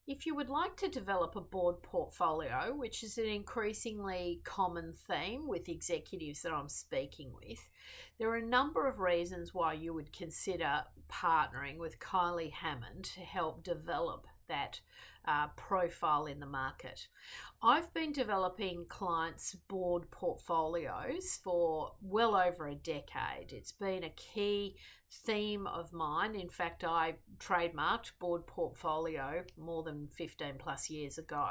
If you would like to develop a board portfolio, which is an increasingly common theme with executives that I'm speaking with, there are a number of reasons why you would consider partnering with Kylie Hammond to help develop that profile in the market. I've been developing clients' board portfolios for well over a decade. It's been a key theme of mine. In fact, I trademarked board portfolio more than 15 plus years ago.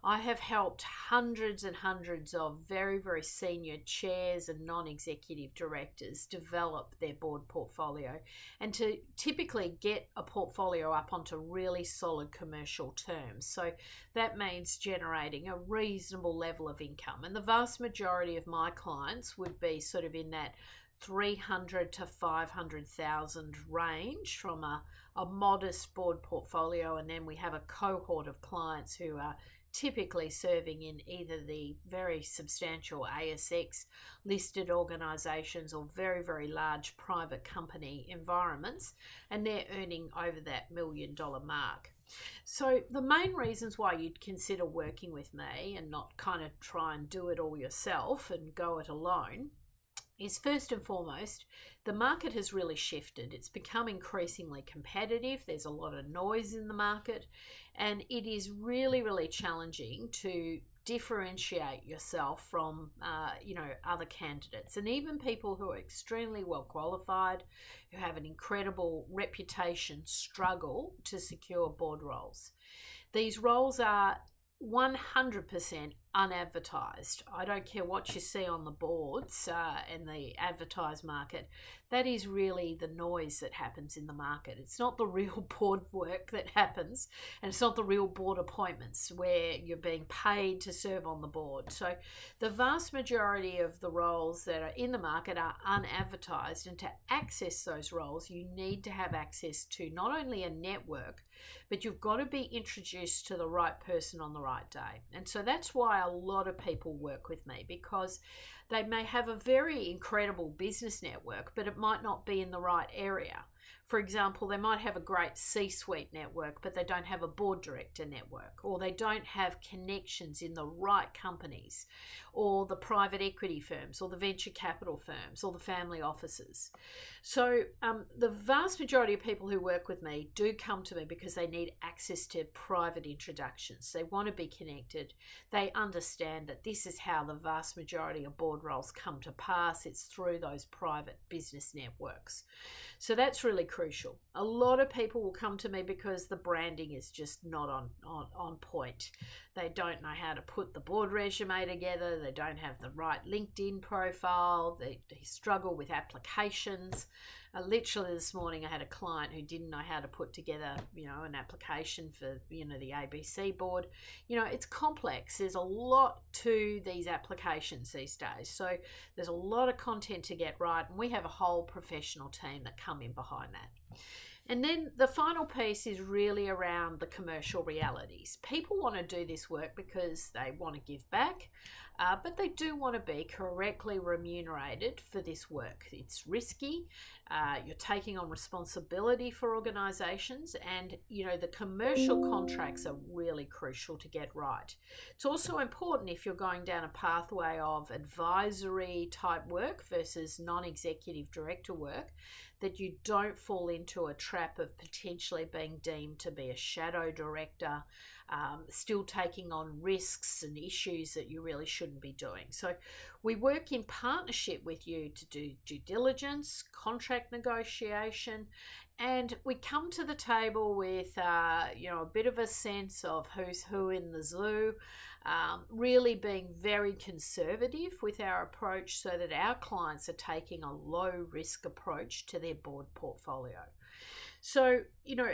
I have helped hundreds and hundreds of very, very senior chairs and non-executive directors develop their board portfolio and to typically get a portfolio up onto really solid commercial terms. So that means generating a reasonable level of income. And the vast majority of my clients would be sort of in that 300 to 500,000 range from a modest board portfolio, and then we have a cohort of clients who are typically serving in either the very substantial ASX listed organisations or very, very large private company environments, and they're earning over that $1 million mark. So the main reasons why you'd consider working with me and not kind of try and do it all yourself and go it alone is, first and foremost, the market has really shifted. It's become increasingly competitive. There's a lot of noise in the market, and it is really, really challenging to differentiate yourself from other candidates, and even people who are extremely well qualified, who have an incredible reputation, struggle to secure board roles. These roles are 100% unadvertised. I don't care what you see on the boards and the advertised market. That is really the noise that happens in the market. It's not the real board work that happens, and it's not the real board appointments where you're being paid to serve on the board. So the vast majority of the roles that are in the market are unadvertised, and to access those roles, you need to have access to not only a network, but you've got to be introduced to the right person on the right day. And so that's why a lot of people work with me, because they may have a very incredible business network, but it might not be in the right area. For example, they might have a great C-suite network, but they don't have a board director network, or they don't have connections in the right companies, or the private equity firms, or the venture capital firms, or the family offices. So the vast majority of people who work with me do come to me because they need access to private introductions. They want to be connected. They understand that this is how the vast majority of board roles come to pass. It's through those private business networks. So that's really crucial. A lot of people will come to me because the branding is just not on point. They don't know how to put the board resume together. They don't have the right LinkedIn profile. They struggle with applications. Literally this morning I had a client who didn't know how to put together, an application for, the ABC board. It's complex. There's a lot to these applications these days. So there's a lot of content to get right, and we have a whole professional team that come in behind that. And then the final piece is really around the commercial realities. People want to do this work because they want to give back, but they do want to be correctly remunerated for this work. It's risky. You're taking on responsibility for organisations, and the commercial contracts are really crucial to get right. It's also important, if you're going down a pathway of advisory type work versus non-executive director work, that you don't fall into a trap of potentially being deemed to be a shadow director, still taking on risks and issues that you really shouldn't be doing. So we work in partnership with you to do due diligence, contract negotiation, and we come to the table with a bit of a sense of who's who in the zoo, really being very conservative with our approach so that our clients are taking a low risk approach to their board portfolio. So,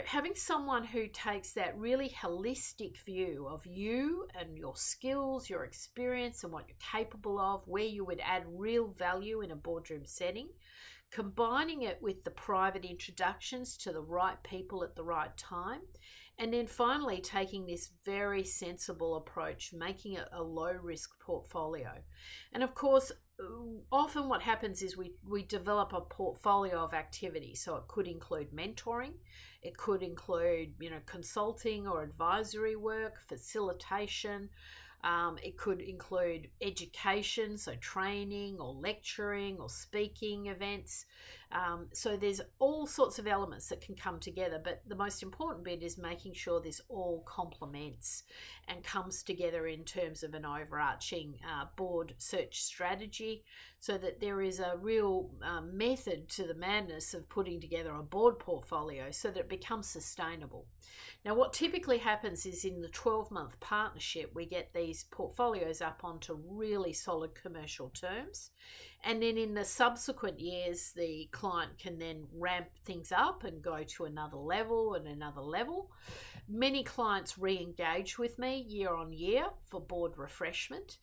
having someone who takes that really holistic view of you and your skills, your experience, and what you're capable of, where you would add real value in a boardroom setting, combining it with the private introductions to the right people at the right time, and then finally taking this very sensible approach, making it a low risk portfolio. And of course, often what happens is we develop a portfolio of activities. So it could include mentoring, it could include consulting or advisory work, facilitation. It could include education, so training or lecturing or speaking events. So there's all sorts of elements that can come together, but the most important bit is making sure this all complements and comes together in terms of an overarching board search strategy, so that there is a real method to the madness of putting together a board portfolio so that it becomes sustainable. Now, what typically happens is in the 12-month partnership, we get these portfolios up onto really solid commercial terms. And then in the subsequent years, the client can then ramp things up and go to another level and another level. Many clients re-engage with me year on year for board refreshment.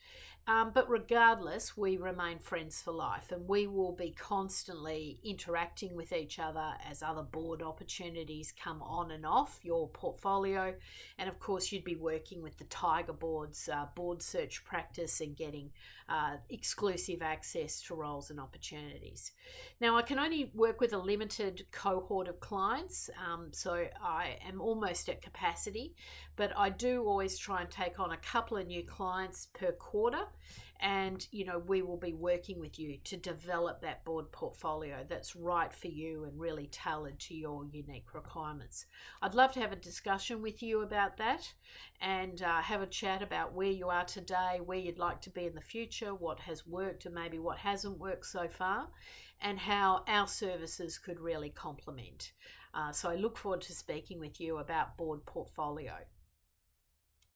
But regardless, we remain friends for life, and we will be constantly interacting with each other as other board opportunities come on and off your portfolio. And of course, you'd be working with the Tiger Board's board search practice and getting exclusive access to roles and opportunities. Now, I can only work with a limited cohort of clients, so I am almost at capacity, but I do always try and take on a couple of new clients per quarter. And we will be working with you to develop that board portfolio that's right for you and really tailored to your unique requirements. I'd love to have a discussion with you about that and have a chat about where you are today, where you'd like to be in the future, what has worked and maybe what hasn't worked so far, and how our services could really complement. So I look forward to speaking with you about board portfolio.